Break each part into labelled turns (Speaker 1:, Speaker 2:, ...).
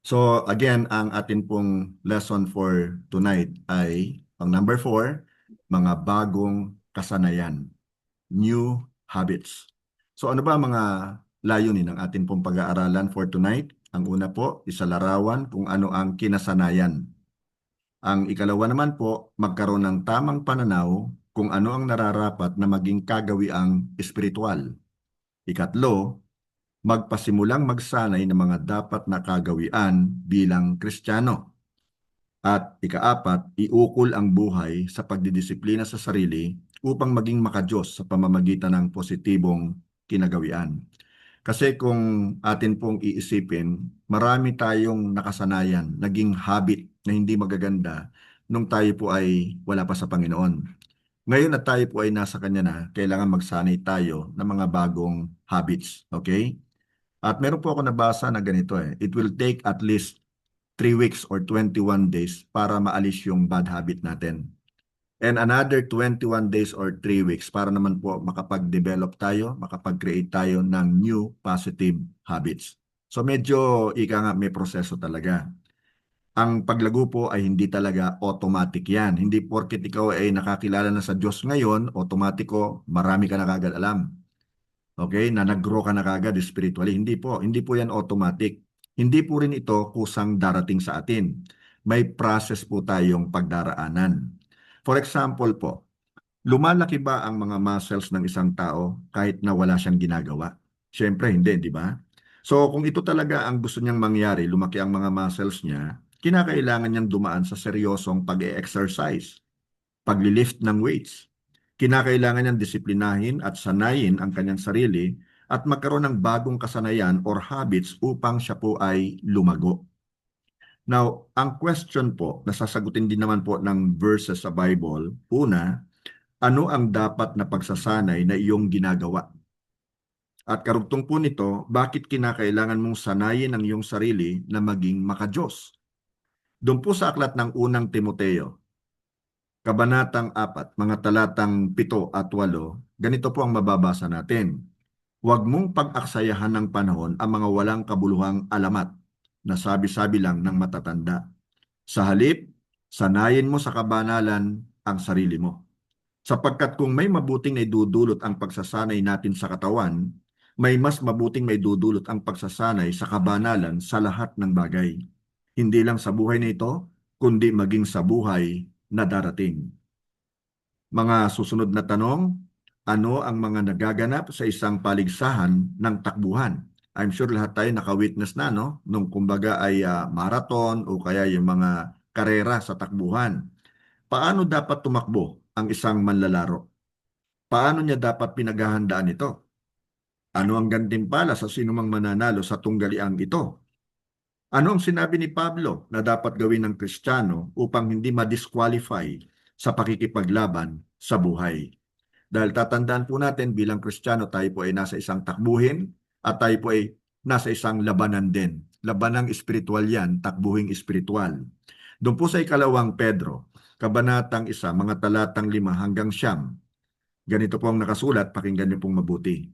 Speaker 1: So again, ang atin pong lesson for tonight ay ang number 4, mga bagong kasanayan, new habits. So ano ba mga layunin ng atin pong pag-aaralan for tonight? Ang una po, isalarawan kung ano ang kinasanayan. Ang ikalawa naman po, magkaroon ng tamang pananaw kung ano ang nararapat na maging kagawiang espiritual. Ikatlo, magpasimulang magsanay ng mga dapat na kagawian bilang Kristiyano. At ikaapat, iukol ang buhay sa pagdidisiplina sa sarili upang maging makadiyos sa pamamagitan ng positibong kinagawian. Kasi kung atin pong iisipin, marami tayong nakasanayan, naging habit na hindi magaganda nung tayo po ay wala pa sa Panginoon. Ngayon na tayo po ay nasa Kanya na, kailangan magsanay tayo ng mga bagong habits. Okay? At meron po ako nabasa na ganito it will take at least 3 weeks or 21 days para maalis yung bad habit natin. And another 21 days or 3 weeks para naman po makapag-develop tayo, makapag-create tayo ng new positive habits. So medyo ika nga may proseso talaga. Ang paglago po ay hindi talaga automatic yan. Hindi porket ikaw ay nakakilala na sa Diyos ngayon, automatiko marami ka na kagad alam. Okay, na nag-grow ka na kagad spiritually. Hindi po. Hindi po yan automatic. Hindi po rin ito kusang darating sa atin. May process po tayong pagdaraanan. For example po, lumalaki ba ang mga muscles ng isang tao kahit na wala siyang ginagawa? Siyempre, hindi, di ba? So, kung ito talaga ang gusto niyang mangyari, lumaki ang mga muscles niya, kinakailangan niyang dumaan sa seryosong pag-e-exercise, pag-lift ng weights. Kinakailangan niyang disiplinahin at sanayin ang kanyang sarili at magkaroon ng bagong kasanayan or habits upang siya po ay lumago. Now, ang question po, nasasagutin din naman po ng verses sa Bible. Una, ano ang dapat na pagsasanay na iyong ginagawa? At karugtong po nito, bakit kinakailangan mong sanayin ang iyong sarili na maging makadiyos? Doon po sa aklat ng unang Timoteo, Kabanatang 4, mga talatang 7 at 8, ganito po ang mababasa natin. Huwag mong pag-aksayahan ng panahon ang mga walang kabuluhang alamat na sabi-sabi lang ng matatanda. Sa halip, sanayin mo sa kabanalan ang sarili mo. Sapagkat kung may mabuting naidudulot ang pagsasanay natin sa katawan, may mas mabuting maidudulot ang pagsasanay sa kabanalan sa lahat ng bagay. Hindi lang sa buhay na ito, kundi maging sa buhay na darating. Mga susunod na tanong, ano ang mga nagaganap sa isang paligsahan ng takbuhan? I'm sure lahat tayo naka-witness na, no? Nung kumbaga ay marathon o kaya yung mga karera sa takbuhan. Paano dapat tumakbo ang isang manlalaro? Paano niya dapat pinaghahandaan ito? Ano ang gantimpala sa sinumang mananalo sa tunggaliang ito? Ano ang sinabi ni Pablo na dapat gawin ng Kristiyano upang hindi ma-disqualify sa pakikipaglaban sa buhay? Dahil tatandaan po natin bilang Kristiyano tayo po ay nasa isang takbuhin at tayo po ay nasa isang labanan din. Labanang espiritual yan, takbuhing espiritual. Doon po sa ikalawang Pedro, kabanatang 1, mga talatang 5 hanggang 9, ganito po ang nakasulat, pakinggan niyo pong mabuti.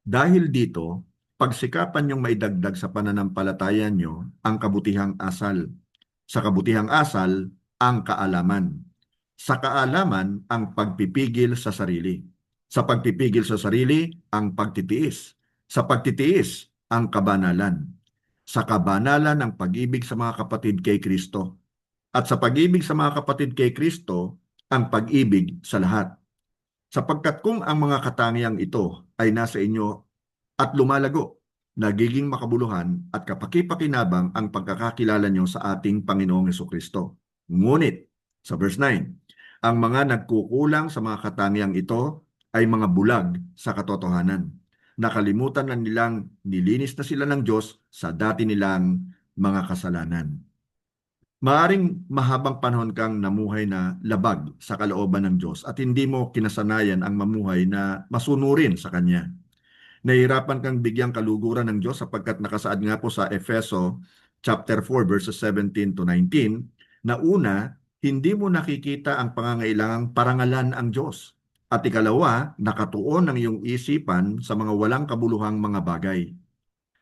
Speaker 1: Dahil dito, pagsikapan niyong maidagdag sa pananampalataya niyo ang kabutihang asal. Sa kabutihang asal, ang kaalaman. Sa kaalaman, ang pagpipigil sa sarili. Sa pagpipigil sa sarili, ang pagtitiis. Sa pagtitiis, ang kabanalan. Sa kabanalan, ang pag-ibig sa mga kapatid kay Kristo. At sa pag-ibig sa mga kapatid kay Kristo, ang pag-ibig sa lahat. Sapagkat kung ang mga katangiang ito ay nasa inyo at lumalago, nagiging makabuluhan at kapakipakinabang ang pagkakakilala nyo sa ating Panginoong Hesukristo. Ngunit, sa verse 9, ang mga nagkukulang sa mga katangiang ito ay mga bulag sa katotohanan. Nakalimutan na nilang nilinis na sila ng Diyos sa dati nilang mga kasalanan. Maaring mahabang panahon kang namuhay na labag sa kalooban ng Diyos at hindi mo kinasanayan ang mamuhay na masunurin sa Kanya. Nahihirapan kang bigyang kaluguran ng Diyos sapagkat nakasaad nga po sa Efeso chapter 4 verses 17 to 19 na una, hindi mo nakikita ang pangangailangang parangalan ang Diyos. At ikalawa, nakatuon ang iyong isipan sa mga walang kabuluhang mga bagay.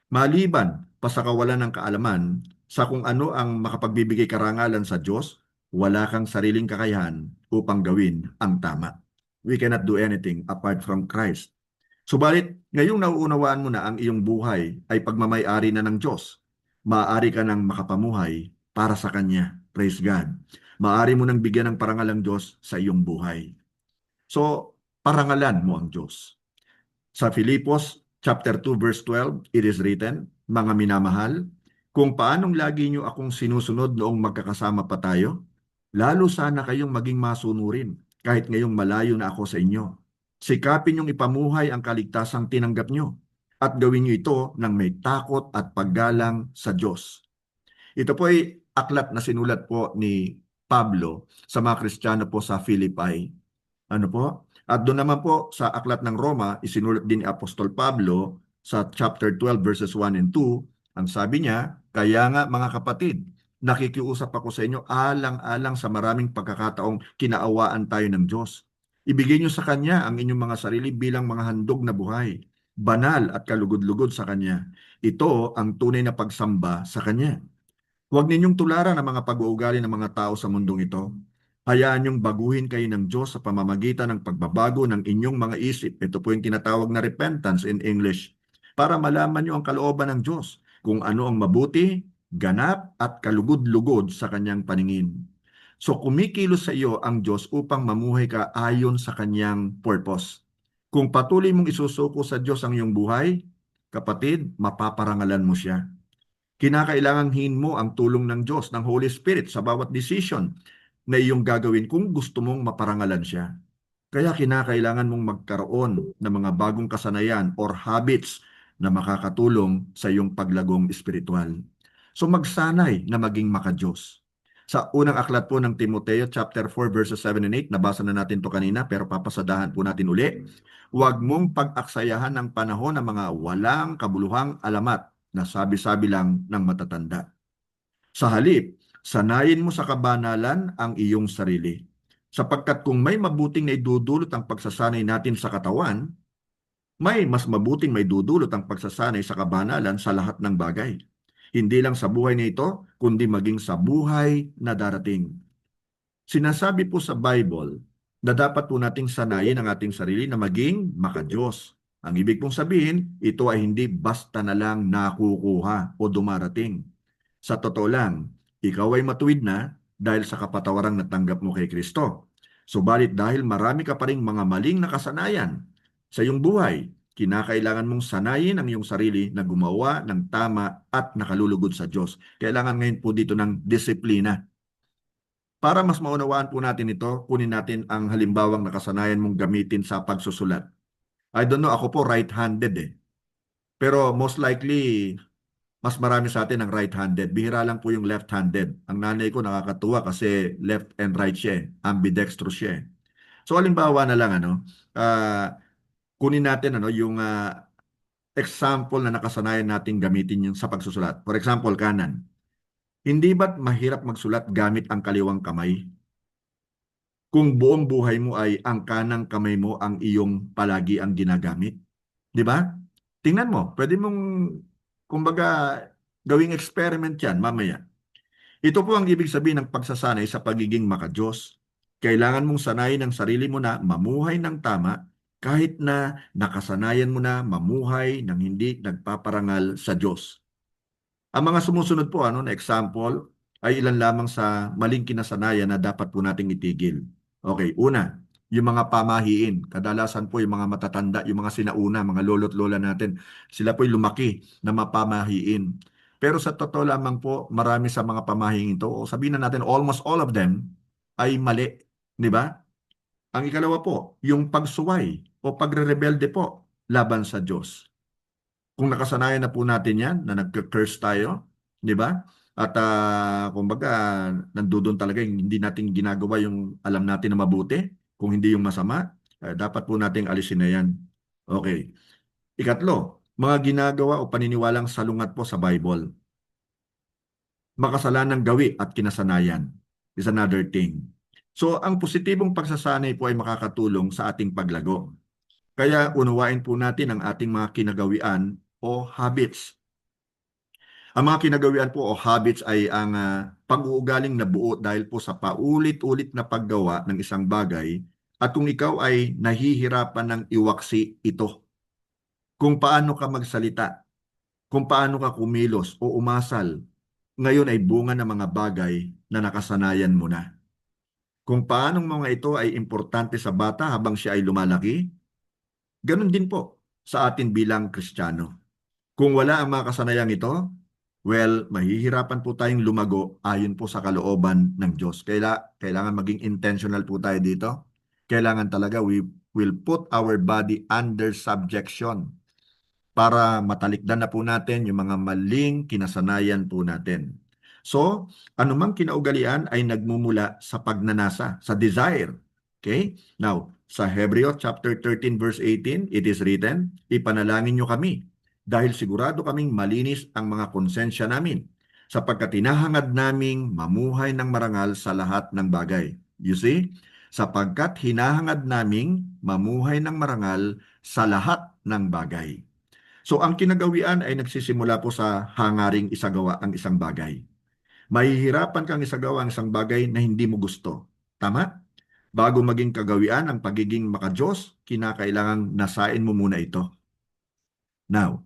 Speaker 1: Maliban pa sa kawalan ng kaalaman sa kung ano ang makapagbibigay karangalan sa Diyos, wala kang sariling kakayahan upang gawin ang tama. We cannot do anything apart from Christ. Subalit, ngayong nauunawaan mo na ang iyong buhay ay pagmamay-ari na ng Diyos, maaari ka nang makapamuhay para sa Kanya. Praise God. Maaari mo nang bigyan ng parangal ang Diyos sa iyong buhay. So, parangalan mo ang Diyos. Sa Filipos chapter 2 verse 12, it is written, mga minamahal, kung paanong lagi niyo akong sinusunod noong magkakasama pa tayo, lalo sana kayong maging masunurin kahit ngayong malayo na ako sa inyo. Sikapin niyong ipamuhay ang kaligtasang tinanggap niyo at gawin niyo ito ng may takot at paggalang sa Diyos. Ito po ay aklat na sinulat po ni Pablo sa mga Kristiyano po sa Philippi. Ano po? At doon naman po sa aklat ng Roma, isinulat din ni Apostol Pablo sa chapter 12 verses 1 and 2, ang sabi niya, kaya nga mga kapatid, nakikiusap ako sa inyo alang-alang sa maraming pagkakataong kinaawaan tayo ng Diyos. Ibigay niyo sa Kanya ang inyong mga sarili bilang mga handog na buhay, banal at kalugod-lugod sa Kanya. Ito ang tunay na pagsamba sa Kanya. Huwag ninyong tularan ang mga pag-uugali ng mga tao sa mundong ito. Hayaan niyong baguhin kayo ng Diyos sa pamamagitan ng pagbabago ng inyong mga isip. Ito po yung tinatawag na repentance in English. Para malaman niyo ang kalooban ng Diyos, kung ano ang mabuti, ganap at kalugod-lugod sa kanyang paningin. So kumikilos sa iyo ang Diyos upang mamuhay ka ayon sa kanyang purpose. Kung patuloy mong isusuko sa Diyos ang iyong buhay, kapatid, mapaparangalan mo siya. Kinakailangan hingin mo ang tulong ng Diyos, ng Holy Spirit sa bawat decision na iyong gagawin kung gusto mong maparangalan siya. Kaya kinakailangan mong magkaroon ng mga bagong kasanayan or habits na makakatulong sa iyong paglagong espiritual. So magsanay na maging makadiyos. Sa unang aklat po ng Timoteo chapter 4 verses 7 and 8, nabasa na natin to kanina pero papasadahan po natin uli. Huwag mong pag-aksayahan ng panahon ng mga walang kabuluhang alamat na sabi-sabi lang ng matatanda. Sa halip, sanayin mo sa kabanalan ang iyong sarili. Sapagkat kung may mabuting naidudulot ang pagsasanay natin sa katawan, may mas mabuting may dudulot ang pagsasanay sa kabanalan sa lahat ng bagay. Hindi lang sa buhay na ito, kundi maging sa buhay na darating. Sinasabi po sa Bible na dapat po nating sanayin ang ating sarili na maging makadiyos. Ang ibig pong sabihin, ito ay hindi basta na lang nakukuha o dumarating. Sa totoo lang, ikaw ay matuwid na dahil sa kapatawarang natanggap mo kay Kristo. Subalit dahil marami ka pa ring mga maling nakasanayan sa iyong buhay, kinakailangan mong sanayin ang iyong sarili na gumawa ng tama at nakalulugod sa Diyos. Kailangan ngayon po dito ng disiplina. Para mas maunawaan po natin ito, kunin natin ang halimbawang nakasanayan mong gamitin sa pagsusulat. I don't know, ako po right-handed eh. Pero most likely, mas marami sa atin ang right-handed. Bihira lang po yung left-handed. Ang nanay ko nakakatuwa kasi left and right siya eh. Ambidextrous siya eh. So halimbawa na lang kunin natin yung example na nakasanayan natin gamitin yung sa pagsusulat. For example, kanan. Hindi ba't mahirap magsulat gamit ang kaliwang kamay? Kung buong buhay mo ay ang kanang kamay mo ang iyong palagi ang ginagamit. Di ba? Tingnan mo, pwede mong, kumbaga, gawing experiment yan mamaya. Ito po ang ibig sabihin ng pagsasanay sa pagiging makadiyos. Kailangan mong sanayin ang sarili mo na mamuhay ng tama kahit na nakasanayan mo na mamuhay ng hindi nagpaparangal sa Diyos. Ang mga sumusunod po na example ay ilan lamang sa maling kinasanayan na dapat po nating itigil. Okay, una, yung mga pamahiin. Kadalasan po yung mga matatanda, yung mga sinauna, mga lolo't lola natin, sila po yung lumaki na mapamahiin. Pero sa totoo lamang po, marami sa mga pamahiin ito, o sabihin na natin almost all of them, ay mali. Di ba? Ang ikalawa po, yung pagsuway o pagre-rebelde po laban sa Diyos. Kung nakasanayan na po natin yan, na nagka-curse tayo, di ba? At kumbaga, nandoon talaga yung hindi natin ginagawa yung alam natin na mabuti, kung hindi yung masama, dapat po nating alisin na yan. Okay. Ikatlo, mga ginagawa o paniniwalang salungat po sa Bible. Makasalanang gawi at kinasanayan is another thing. So, ang positibong pagsasanay po ay makakatulong sa ating paglago. Kaya unawain po natin ang ating mga kinagawian o habits Ang mga kinagawian po o habits ay ang pag-uugaling nabuo dahil po sa paulit-ulit na paggawa ng isang bagay at kung ikaw ay nahihirapan ng iwaksi ito, kung paano ka magsalita, kung paano ka kumilos o umasal, ngayon ay bunga ng mga bagay na nakasanayan mo na. Kung paanong mga ito ay importante sa bata habang siya ay lumalaki, ganun din po sa atin bilang Kristiyano. Kung wala ang mga kasanayang ito, well, mahihirapan po tayong lumago ayon po sa kalooban ng Diyos. Kailangan maging intentional po tayo dito. Kailangan talaga we will put our body under subjection para matalikdan na po natin yung mga maling kinasanayan po natin. So, anumang kinaugalian ay nagmumula sa pagnanasa, sa desire. Okay? Now, sa Hebreo chapter 13 verse 18, it is written, ipanalangin nyo kami dahil sigurado kaming malinis ang mga konsensya namin sapagkat hinahangad naming mamuhay ng marangal sa lahat ng bagay. You see? Sapagkat hinahangad naming mamuhay ng marangal sa lahat ng bagay. So ang kinagawian ay nagsisimula po sa hangaring isagawa ang isang bagay. Mahihirapan kang isagawa ang isang bagay na hindi mo gusto. Tama? Bago maging kagawian ang pagiging makadiyos, kinakailangang nasain mo muna ito. Now,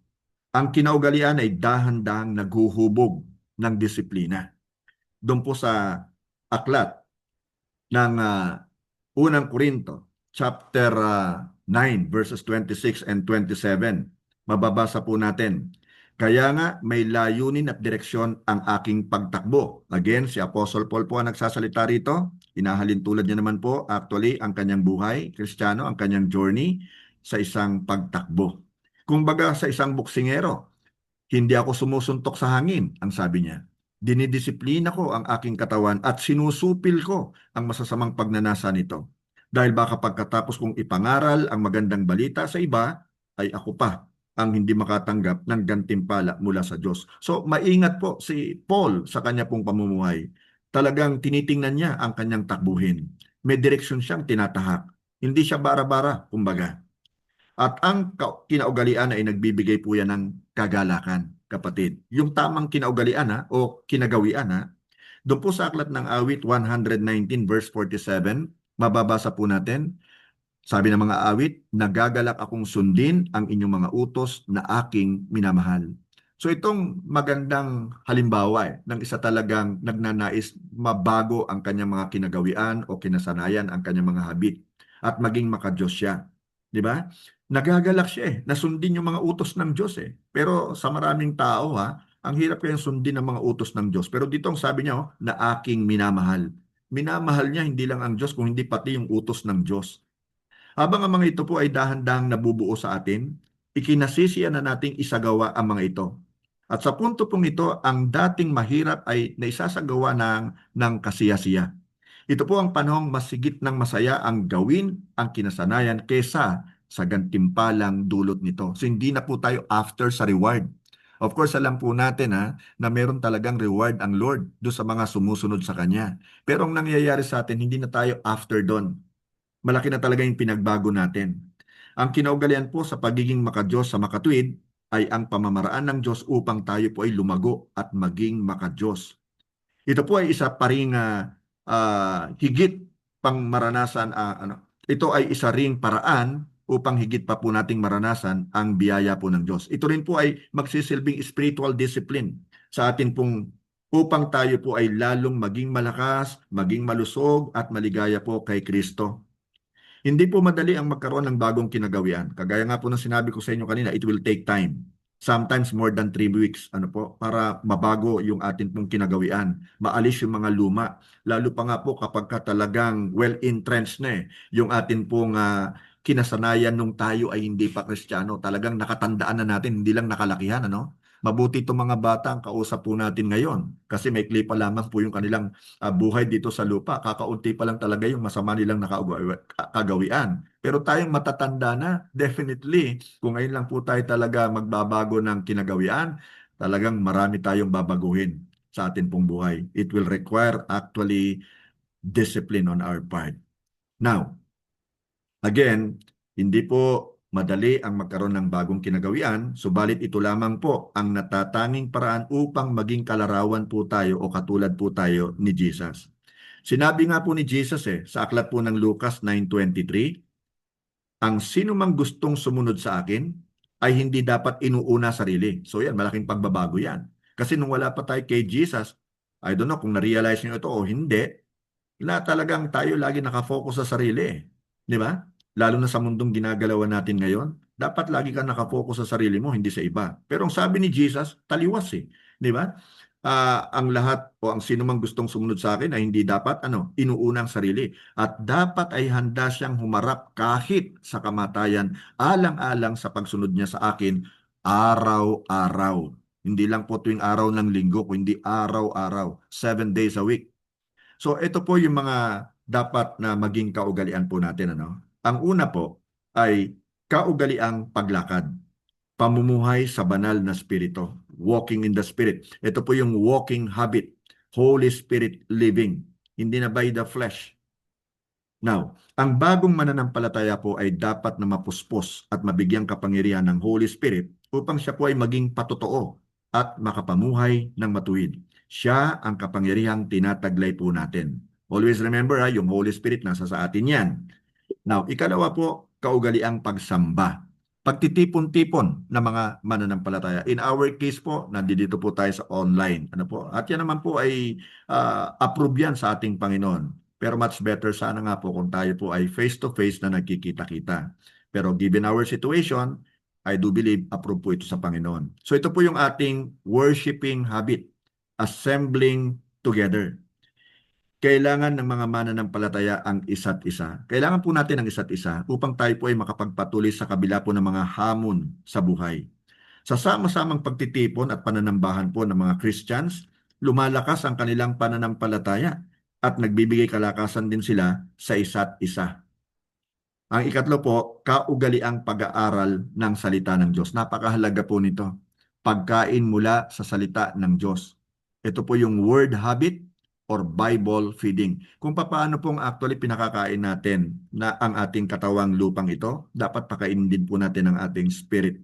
Speaker 1: ang kinaugalian ay dahan-dahang naghuhubog ng disiplina. Doon po sa aklat ng Unang Korinto, chapter 9, verses 26 and 27. Mababasa po natin. Kaya nga may layunin at direksyon ang aking pagtakbo. Again, si Apostle Paul po ang nagsasalita rito. Inahalin tulad niya naman po, actually, ang kanyang buhay, Kristiyano, ang kanyang journey sa isang pagtakbo. Kumbaga sa isang buksingero, hindi ako sumusuntok sa hangin, ang sabi niya. Dinidisiplina ko ang aking katawan at sinusupil ko ang masasamang pagnanasa nito. Dahil baka pagkatapos kong ipangaral ang magandang balita sa iba, ay ako pa ang hindi makatanggap ng gantimpala mula sa Diyos. So maingat po si Paul sa kanya pong pamumuhay. Talagang tinitingnan niya ang kanyang takbuhin. May direksyon siyang tinatahak. Hindi siya bara-bara, kumbaga. At ang kinaugalian ay nagbibigay po yan ng kagalakan, kapatid. Yung tamang kinaugalian o kinagawian doon po sa aklat ng awit 119 verse 47, mababasa po natin, sabi ng mga awit, nagagalak akong sundin ang inyong mga utos na aking minamahal. So itong magandang halimbawa ng isa talagang nagnanais mabago ang kanyang mga kinagawian o kinasanayan, ang kanyang mga habit at maging makadiyos siya. Di ba? Nagagalak siya nasundin yung mga utos ng Diyos Pero sa maraming tao ang hirap kayang sundin ang mga utos ng Diyos. Pero dito ang sabi niya na aking minamahal. Minamahal niya hindi lang ang Diyos, kung hindi pati yung utos ng Diyos. Habang ang mga ito po ay dahan-dahang nabubuo sa atin, ikinasisiya na nating isagawa ang mga ito. At sa punto pong ito, ang dating mahirap ay naisasagawa ng kasiyasiya. Ito po ang panahong masigit ng masaya ang gawin ang kinasanayan kesa sa gantimpalang dulot nito. So hindi na po tayo after sa reward. Of course, alam po natin na meron talagang reward ang Lord do sa mga sumusunod sa Kanya. Pero ang nangyayari sa atin, hindi na tayo after doon. Malaki na talaga yung pinagbago natin. Ang kinaugalian po sa pagiging makadiyos sa makatuwid ay ang pamamaraan ng Diyos upang tayo po ay lumago at maging makadiyos. Ito po ay isa pa ring higit pang maranasan. Ito ay isa ring paraan upang higit pa po nating maranasan ang biyaya po ng Diyos. Ito rin po ay magsisilbing spiritual discipline sa atin pong upang tayo po ay lalong maging malakas, maging malusog at maligaya po kay Kristo. Hindi po madali ang magkaroon ng bagong kinagawian. Kagaya nga po ng sinabi ko sa inyo kanina, it will take time. Sometimes more than 3 weeks para mabago yung atin pong kinagawian. Maalis yung mga luma. Lalo pa nga po kapag talagang well-entrenched na yung atin pong kinasanayan nung tayo ay hindi pa Kristiyano. Talagang nakatandaan na natin, hindi lang nakalakihan. Mabuti itong mga bata ang kausap po natin ngayon. Kasi may clip pa lamang po yung kanilang buhay dito sa lupa. Kakaunti pa lang talaga yung masama nilang kagawian. Pero tayong matatanda na, definitely, kung ngayon lang po tayo talaga magbabago ng kinagawian, talagang marami tayong babaguhin sa atin pong buhay. It will require actually discipline on our part. Now, again, hindi po Madali ang magkaroon ng bagong kinagawian, subalit ito lamang po ang natatanging paraan upang maging kalarawan po tayo o katulad po tayo ni Jesus. Sinabi nga po ni Jesus sa aklat po ng Lucas 9:23, ang sino mang gustong sumunod sa akin ay hindi dapat inuuna sarili. So yan, malaking pagbabago yan. Kasi nung wala pa tayo kay Jesus, I don't know kung na-realize nyo ito o hindi, na talagang tayo lagi nakafocus sa sarili. Di ba? Lalo na sa mundong ginagalawan natin ngayon, dapat lagi kang nakafocus sa sarili mo, hindi sa iba. Pero ang sabi ni Jesus, taliwas Di ba? Ang lahat o ang sino mang gustong sumunod sa akin ay hindi dapat inuunang sarili. At dapat ay handa siyang humarap kahit sa kamatayan, alang-alang sa pagsunod niya sa akin, araw-araw. Hindi lang po tuwing araw ng linggo, kundi araw-araw, 7 days a week. So ito po yung mga dapat na maging kaugalian po natin. Ang una po ay kaugaliang paglakad. Pamumuhay sa banal na spirito. Walking in the Spirit. Ito po yung walking habit. Holy Spirit living. Hindi na by the flesh. Now, ang bagong mananampalataya po ay dapat na mapuspos at mabigyang kapangyarihan ng Holy Spirit upang siya po ay maging patotoo at makapamuhay ng matuwid. Siya ang kapangyarihang tinataglay po natin. Always remember yung Holy Spirit nasa sa atin yan. Now, ikalawa po, kaugaliang pagsamba. Pagtitipon-tipon ng mga mananampalataya. In our case po, nandito po tayo sa online. At yan naman po ay approve yan sa ating Panginoon. Pero much better sana nga po kung tayo po ay face-to-face na nagkikita-kita. Pero given our situation, I do believe approve po ito sa Panginoon. So ito po yung ating worshiping habit. Assembling together. Kailangan ng mga mananampalataya ang isa't isa. Kailangan po natin ang isa't isa upang tayo po ay makapagpatuloy sa kabila po ng mga hamon sa buhay. Sa sama-samang pagtitipon at pananambahan po ng mga Christians, lumalakas ang kanilang pananampalataya at nagbibigay kalakasan din sila sa isa't isa. Ang ikatlo po, kaugaliang pag-aaral ng salita ng Diyos. Napakahalaga po nito. Pagkain mula sa salita ng Diyos. Ito po yung word habit or Bible feeding. Kung paano pong actually pinakakain natin na ang ating katawang lupang ito, dapat pakainin din po natin ang ating spirit.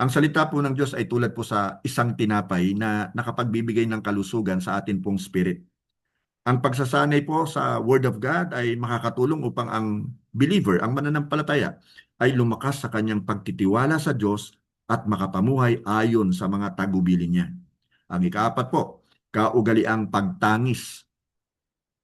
Speaker 1: Ang salita po ng Diyos ay tulad po sa isang tinapay na nakapagbibigay ng kalusugan sa atin pong spirit. Ang pagsasanay po sa Word of God ay makakatulong upang ang believer, ang mananampalataya, ay lumakas sa kanyang pagtitiwala sa Diyos at makapamuhay ayon sa mga tagubilin niya. Ang ikaapat po, kaugaliang pagtangis,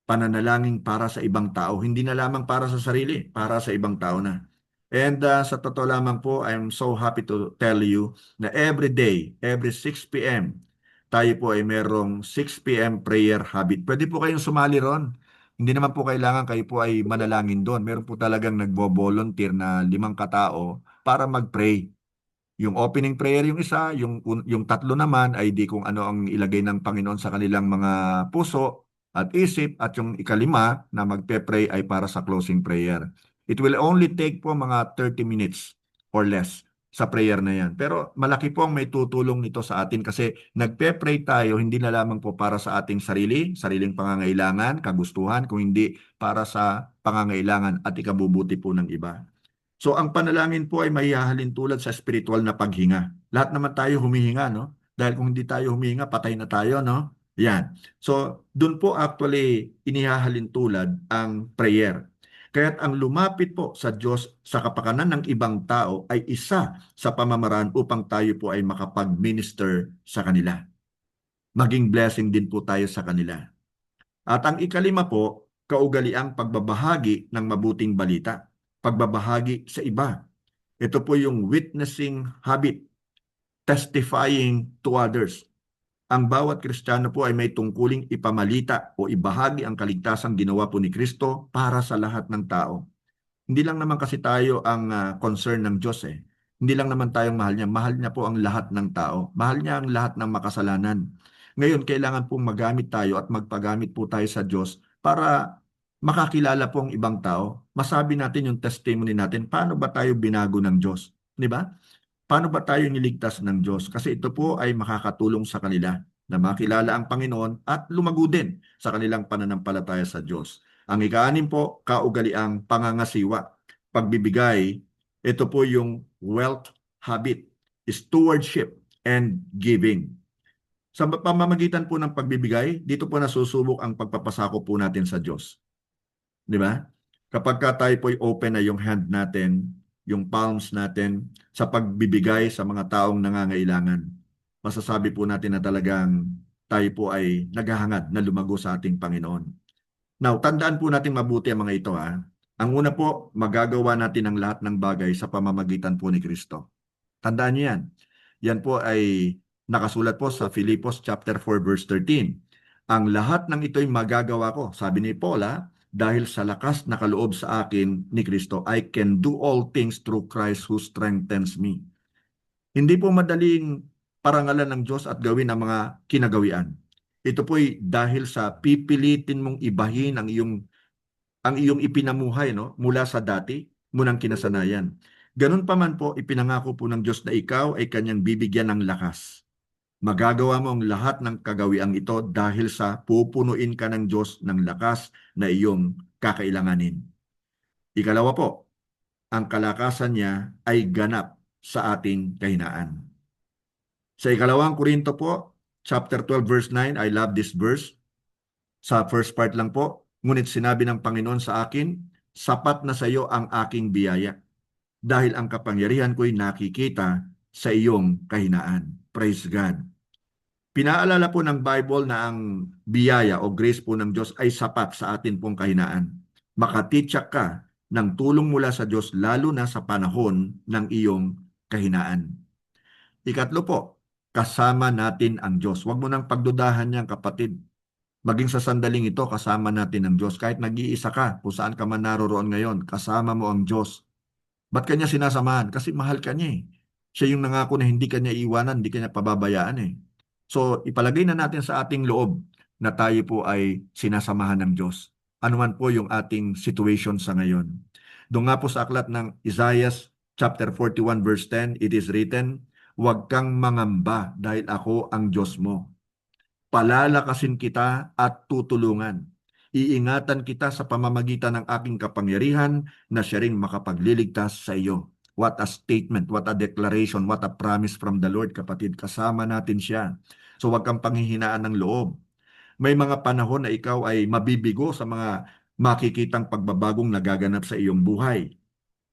Speaker 1: pananalangin para sa ibang tao, hindi na lamang para sa sarili, para sa ibang tao na. And sa totoo lamang po, I'm so happy to tell you na every day, every 6 p.m., tayo po ay merong 6 p.m. prayer habit. Pwede po kayong sumali ron. Hindi naman po kailangan kayo po ay manalangin doon. Meron po talagang nagbo-volunteer na 5 katao para mag-pray. Yung opening prayer yung isa, yung tatlo naman ay di kung ano ang ilagay ng Panginoon sa kanilang mga puso at isip, at yung ikalima na magpe-pray ay para sa closing prayer. It will only take po mga 30 minutes or less sa prayer na yan. Pero malaki po ang may tutulong nito sa atin kasi nagpe-pray tayo hindi na lamang po para sa ating sariling pangangailangan, kagustuhan, kung hindi para sa pangangailangan at ikabubuti po ng iba. So ang panalangin po ay maihahalin tulad sa spiritual na paghinga. Lahat naman tayo humihinga, no? Dahil kung hindi tayo humihinga, patay na tayo, no? Yan. So doon po actually inihahalin tulad ang prayer. Kaya't ang lumapit po sa Diyos sa kapakanan ng ibang tao ay isa sa pamamaraan upang tayo po ay makapag-minister sa kanila. Maging blessing din po tayo sa kanila. At ang ikalima po, kaugaliang pagbabahagi ng mabuting balita. Pagbabahagi sa iba. Ito po yung witnessing habit, testifying to others. Ang bawat Kristiyano po ay may tungkuling ipamalita o ibahagi ang kaligtasang ginawa po ni Kristo para sa lahat ng tao. Hindi lang naman kasi tayo ang concern ng Diyos Hindi lang naman tayong mahal niya. Mahal niya po ang lahat ng tao. Mahal niya ang lahat ng makasalanan. Ngayon, kailangan pong magamit tayo at magpagamit po tayo sa Diyos para makakilala po ang ibang tao. Masabi natin yung testimony natin. Paano ba tayo binago ng Diyos? Di ba? Paano ba tayo niligtas ng Diyos? Kasi ito po ay makakatulong sa kanila na makilala ang Panginoon at lumago din sa kanilang pananampalataya sa Diyos. Ang ika-6 po, kaugaliang pangangasiwa, pagbibigay. Ito po yung wealth habit, stewardship, and giving. Sa pamamagitan po ng pagbibigay, dito po nasusubok ang pagpapasako po natin sa Diyos. Di ba? Kapag ka tayo po'y open na yung hand natin, yung palms natin, sa pagbibigay sa mga taong nangangailangan, masasabi po natin na talagang tayo po ay naghahangad na lumago sa ating Panginoon. Now, tandaan po natin mabuti ang mga ito ha. Ang una po, magagawa natin ang lahat ng bagay sa pamamagitan po ni Kristo. Tandaan niyo yan. Yan po ay nakasulat po sa Filipos chapter 4 verse 13. Ang lahat ng ito'y magagawa ko, sabi ni Paul, dahil sa lakas na kaloob sa akin ni Kristo, I can do all things through Christ who strengthens me. Hindi po madaling parangalan ng Diyos at gawin ang mga kinagawian. Ito po'y dahil sa pipilitin mong ibahin ang iyong ipinamuhay mula sa dati munang kinasanayan. Ganun pa man po, ipinangako po ng Diyos na ikaw ay kanyang bibigyan ng lakas. Magagawa mo ang lahat ng kagawiang ito dahil sa pupunuin ka ng Diyos ng lakas na iyong kakailanganin. Ikalawa po, ang kalakasan niya ay ganap sa ating kahinaan. Sa ikalawang Korinto po, chapter 12 verse 9, I love this verse. Sa first part lang po, ngunit sinabi ng Panginoon sa akin, sapat na sa iyo ang aking biyaya dahil ang kapangyarihan ko'y nakikita sa iyong kahinaan. Praise God. Pinaalala po ng Bible na ang biyaya o grace po ng Diyos ay sapat sa atin pong kahinaan. Makatitsak ka ng tulong mula sa Diyos lalo na sa panahon ng iyong kahinaan. Ikatlo po, kasama natin ang Diyos. Huwag mo nang pagdudahan niyan, kapatid. Maging sa sandaling ito, kasama natin ang Diyos. Kahit nag-iisa ka, kung saan ka man naroroon ngayon, kasama mo ang Diyos. Ba't kanya sinasamahan? Kasi mahal ka niya eh. Siya yung nangako na hindi kanya iwanan, hindi kanya pababayaan eh. So, ipalagay na natin sa ating loob na tayo po ay sinasamahan ng Diyos. Ano man po yung ating situation sa ngayon. Doon nga po sa aklat ng Isaiah chapter 41 verse 10, it is written, huwag kang mangamba dahil ako ang Diyos mo. Palalakasin kita at tutulungan. Iingatan kita sa pamamagitan ng aking kapangyarihan na siya ring makapagliligtas sa iyo. What a statement, what a declaration, what a promise from the Lord, kapatid. Kasama natin siya. So huwag kang panghihinaan ng loob. May mga panahon na ikaw ay mabibigo sa mga makikitang pagbabagong nagaganap sa iyong buhay.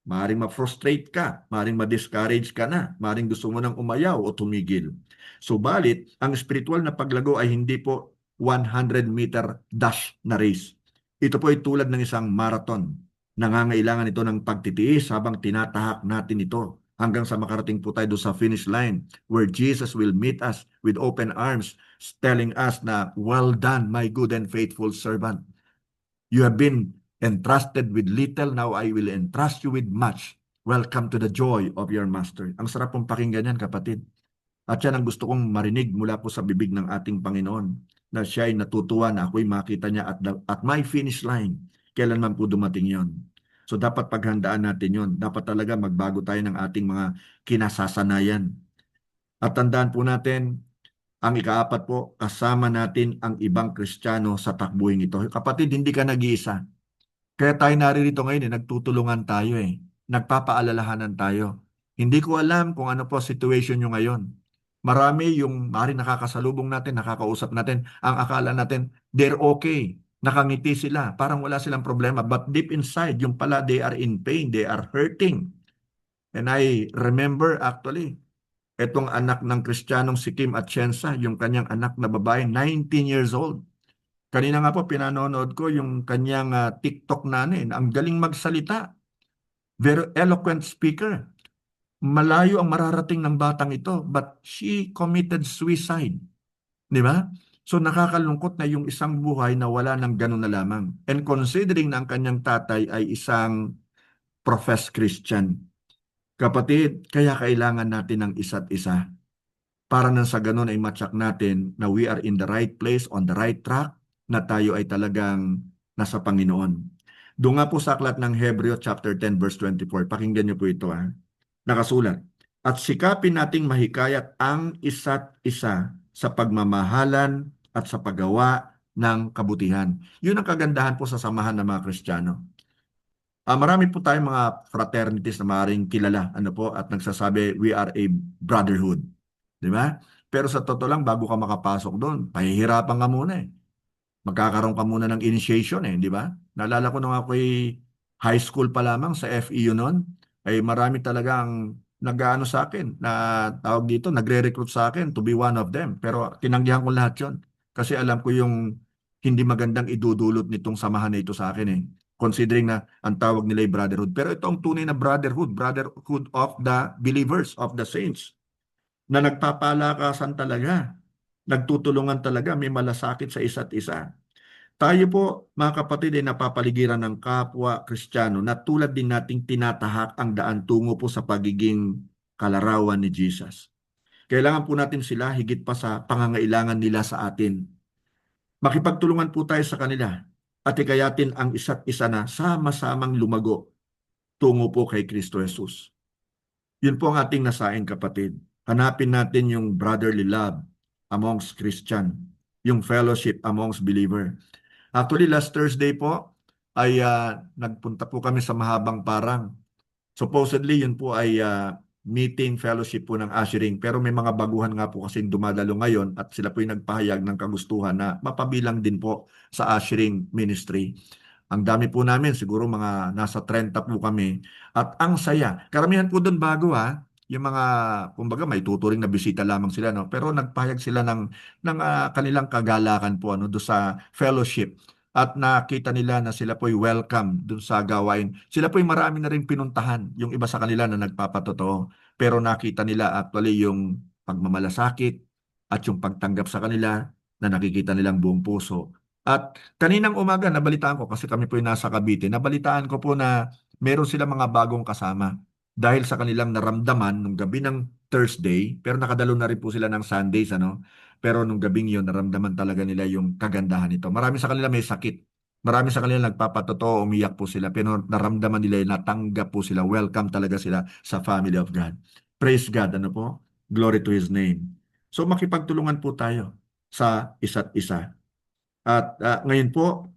Speaker 1: Maring ma-frustrate ka, maring ma-discourage ka na, maring gusto mo nang umayaw o tumigil. Subalit, ang spiritual na paglago ay hindi po 100-meter dash na race. Ito po ay tulad ng isang marathon. Nangangailangan ito ng pagtitiis habang tinatahak natin ito hanggang sa makarating po tayo sa finish line where Jesus will meet us with open arms telling us na, well done, my good and faithful servant. You have been entrusted with little, now I will entrust you with much. Welcome to the joy of your master. Ang sarap pong pakinggan yan, kapatid. At yan ang gusto kong marinig mula po sa bibig ng ating Panginoon, na siya ay natutuwa na ako'y makita niya at my finish line. Kailan man po dumating yon. So dapat paghandaan natin yon. Dapat talaga magbago tayo ng ating mga kinasasanayan. At tandaan po natin, ang ikaapat po, kasama natin ang ibang Kristiyano sa takbuhin ito. Kapatid, hindi ka nag-iisa. Kaya tayo naririto ngayon, nagtutulungan tayo eh. Nagpapaalalahanan tayo. Hindi ko alam kung ano po situation nyo ngayon. Marami yung nakakasalubong natin, nakakausap natin, ang akala natin, they're okay. Nakangiti sila, parang wala silang problema. But deep inside, yung pala, they are in pain, they are hurting. And I remember actually, etong anak ng Kristiyanong si Kim Atienza, yung kanyang anak na babae, 19 years old. Kanina nga po, pinanonood ko yung kanyang TikTok nanin. Ang galing magsalita. Very eloquent speaker. Malayo ang mararating ng batang ito, but she committed suicide. Di ba? So nakakalungkot na yung isang buhay na wala ng ganun na lamang. And considering na ang kanyang tatay ay isang professed Christian. Kapatid, kaya kailangan natin ng isa't isa. Para nang sa ganun ay matsak natin na we are in the right place, on the right track, na tayo ay talagang nasa Panginoon. Doon nga po sa aklat ng Hebreo chapter 10 verse 24, pakinggan niyo po ito nakasulat. At sikapin nating mahikayat ang isa't isa sa pagmamahalan at sa paggawa ng kabutihan. Yun ang kagandahan po sa samahan ng mga Kristiyano. Marami po tayong mga fraternities na maaaring kilala, ano po, at nagsasabi, we are a brotherhood. Di ba? Pero sa totoo lang, bago ka makapasok doon, pahihirapan ka muna eh. Magkakaroon ka muna ng initiation eh, di ba? Naalala ko nung ako'y high school pa lamang sa FEU noon, ay marami talagang nag-aano sa akin, na tawag dito, nagre-recruit sa akin to be one of them. Pero tinanggihan ko lahat yon. Kasi alam ko yung hindi magandang idudulot nitong samahan na ito sa akin eh. Considering na ang tawag nila ay brotherhood. Pero ito ang tunay na brotherhood, brotherhood of the believers, of the saints, na nagpapalakasan talaga, nagtutulungan talaga, may malasakit sa isa't isa. Tayo po, mga kapatid, ay napapaligiran ng kapwa Kristiyano na tulad din nating tinatahak ang daan tungo po sa pagiging kalarawan ni Jesus. Kailangan po natin sila higit pa sa pangangailangan nila sa atin. Makipagtulungan po tayo sa kanila at ikayatin ang isa't isa na sama-samang lumago tungo po kay Kristo Jesus. Yun po ang ating nasain, kapatid. Hanapin natin yung brotherly love amongst Christian, yung fellowship amongst believer. Actually, last Thursday po ay nagpunta po kami sa Mahabang Parang. Supposedly, yun po ay meeting fellowship po ng ushering. Pero may mga baguhan nga po kasi dumadalo ngayon at sila po yung nagpahayag ng kagustuhan na mapabilang din po sa ushering ministry. Ang dami po namin, siguro mga nasa 30 po kami. At ang saya. Karamihan po doon bago yung mga, kumbaga may tuturing na bisita lamang sila, no? Pero nagpahayag sila ng kanilang kagalakan po ano, doon sa fellowship. At nakita nila na sila po'y welcome doon sa gawain. Sila po'y marami na rin pinuntahan, yung iba sa kanila na nagpapatotoo. Pero nakita nila actually yung pagmamalasakit at yung pagtanggap sa kanila na nakikita nilang buong puso. At kaninang umaga, nabalitaan ko, kasi kami po yung nasa Cavite, nabalitaan ko po na meron sila mga bagong kasama dahil sa kanilang naramdaman nung gabi ng Thursday, pero nakadalo na rin po sila ng Sundays, ano? Pero nung gabing yun, naramdaman talaga nila yung kagandahan nito. Marami sa kanila may sakit. Marami sa kanila nagpapatotoo, umiyak po sila, pero naramdaman nila, natanggap po sila, welcome talaga sila sa family of God. Praise God, ano po? Glory to His name. So makipagtulungan po tayo sa isa't isa. At ngayon po,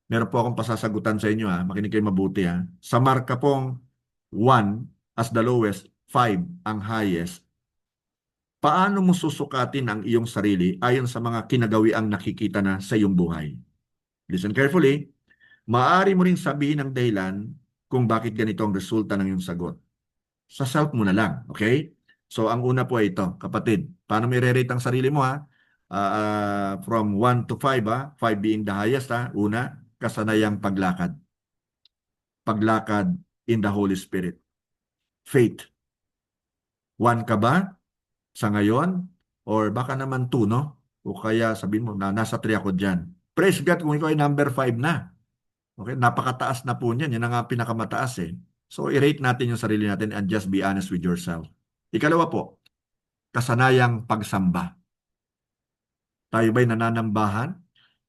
Speaker 1: meron po akong pasasagutan sa inyo Makinig kayo mabuti Sa marka pong 1 as the lowest, 5 ang highest. Paano mo susukatin ang iyong sarili ayon sa mga kinagawiang nakikita na sa iyong buhay? Listen carefully. Maaari mo rin sabihin ang dahilan kung bakit ganito ang resulta ng iyong sagot. Sa self mo na lang, okay? So ang una po ay ito, kapatid. Paano mo i-rate ang sarili mo from 1 to 5 5 being the highest Una, kasanayang paglakad. Paglakad in the Holy Spirit. Faith. 1 ka ba sa ngayon? Or baka naman 2, no? O kaya sabihin mo na nasa 3 ako dyan. Praise God kung ikaw ay number 5 na. Okay? Napakataas na po niyan. Yan ang pinakamataas eh. So i-rate natin yung sarili natin and just be honest with yourself. Ikalawa po, kasanayang pagsamba. Tayo ba'y nananambahan?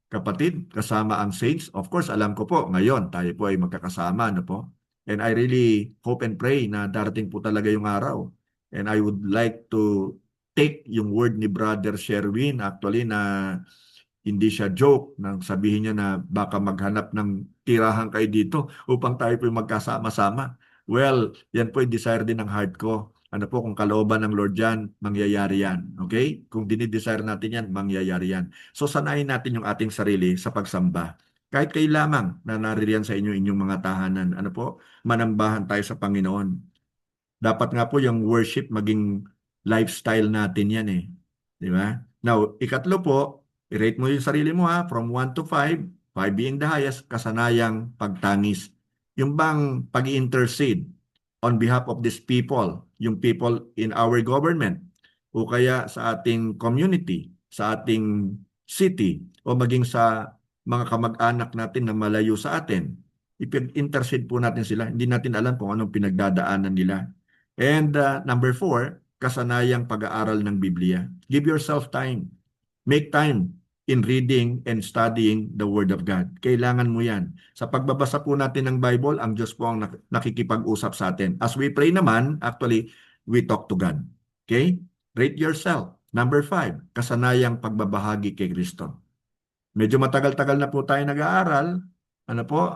Speaker 1: Kapatid, kasama ang saints? Of course, alam ko po, ngayon tayo po ay magkakasama, ano po? And I really hope and pray na darating po talaga yung araw. And I would like to take yung word ni Brother Sherwin, actually, na hindi siya joke nang sabihin niya na baka maghanap ng tirahan kayo dito upang tayo po magkasama-sama. Well, yan po yung desire din ng heart ko. Ano po, kung kalooban ng Lord yan, mangyayari yan. Okay? Kung dinidesire natin yan, mangyayari yan. So, sanayin natin yung ating sarili sa pagsamba. Kahit kayo lamang na naririyan sa inyong mga tahanan, ano po, manambahan tayo sa Panginoon. Dapat nga po yung worship maging lifestyle natin yan eh. Di ba? Now, ikatlo po, i-rate mo yung sarili mo from 1 to 5, 5 being the highest, kasanayang pagtangis. Yung bang pag-intercede on behalf of these people, yung people in our government, o kaya sa ating community, sa ating city, o maging sa mga kamag-anak natin na malayo sa atin. Ipag-intercede po natin sila. Hindi natin alam kung anong pinagdadaanan nila. And number 4, kasanayang pag-aaral ng Biblia. Give yourself time. Make time in reading and studying the Word of God. Kailangan mo yan. Sa pagbabasa po natin ng Bible, ang Diyos po ang nakikipag-usap sa atin. As we pray naman, actually, we talk to God. Okay? Rate yourself. Number 5, kasanayang pagbabahagi kay Kristo. Medyo matagal-tagal na po tayo nag-aaral, Ano po,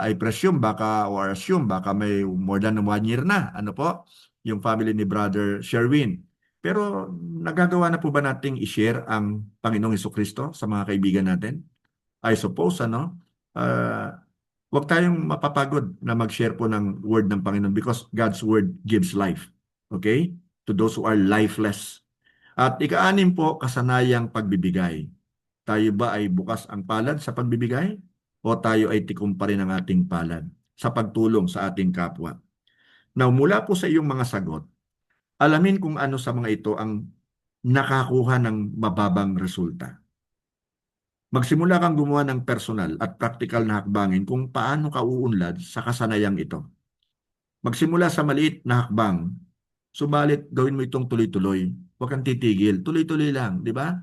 Speaker 1: I presume baka or assume baka may more than 1 year na, ano po, yung family ni Brother Sherwin. Pero nagagawa na po ba nating i-share ang Panginoong Hesukristo sa mga kaibigan natin? I suppose, ano, huwag tayong mapapagod na mag-share po ng word ng Panginoon because God's word gives life. Okay? To those who are lifeless. At ika-anim po, kasanayang pagbibigay. Tayo ba ay bukas ang palad sa pagbibigay? O tayo ay tikom pa rin ang ating palad sa pagtulong sa ating kapwa? Now, mula po sa iyong mga sagot, alamin kung ano sa mga ito ang nakakuha ng mababang resulta. Magsimula kang gumawa ng personal at practical na hakbangin kung paano ka uunlad sa kasanayang ito. Magsimula sa maliit na hakbang, subalit gawin mo itong tuloy-tuloy. Huwag kang titigil. Tuloy-tuloy lang, di ba?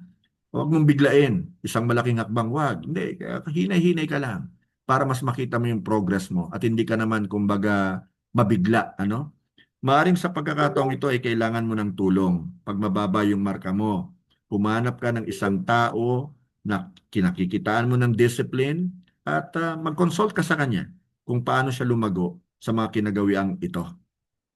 Speaker 1: Huwag mong biglain. Isang malaking hakbang, wag. Hindi, hinay-hinay ka lang para mas makita mo yung progress mo at hindi ka naman kumbaga mabigla, ano? Maaring sa pagkakataong ito ay kailangan mo ng tulong. Pag mababa yung marka mo, humanap ka ng isang tao na kinakikitaan mo ng discipline at mag-consult ka sa kanya kung paano siya lumago sa mga kinagawiang ito.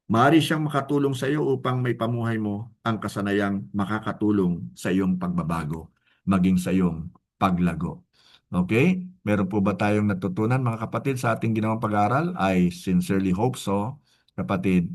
Speaker 1: Maaari siyang makatulong sa iyo upang may pamuhay mo ang kasanayang makakatulong sa iyong pagbabago, maging sa iyong paglago. Okay? Meron po ba tayong natutunan mga kapatid sa ating ginawang pag-aaral? I sincerely hope so, kapatid.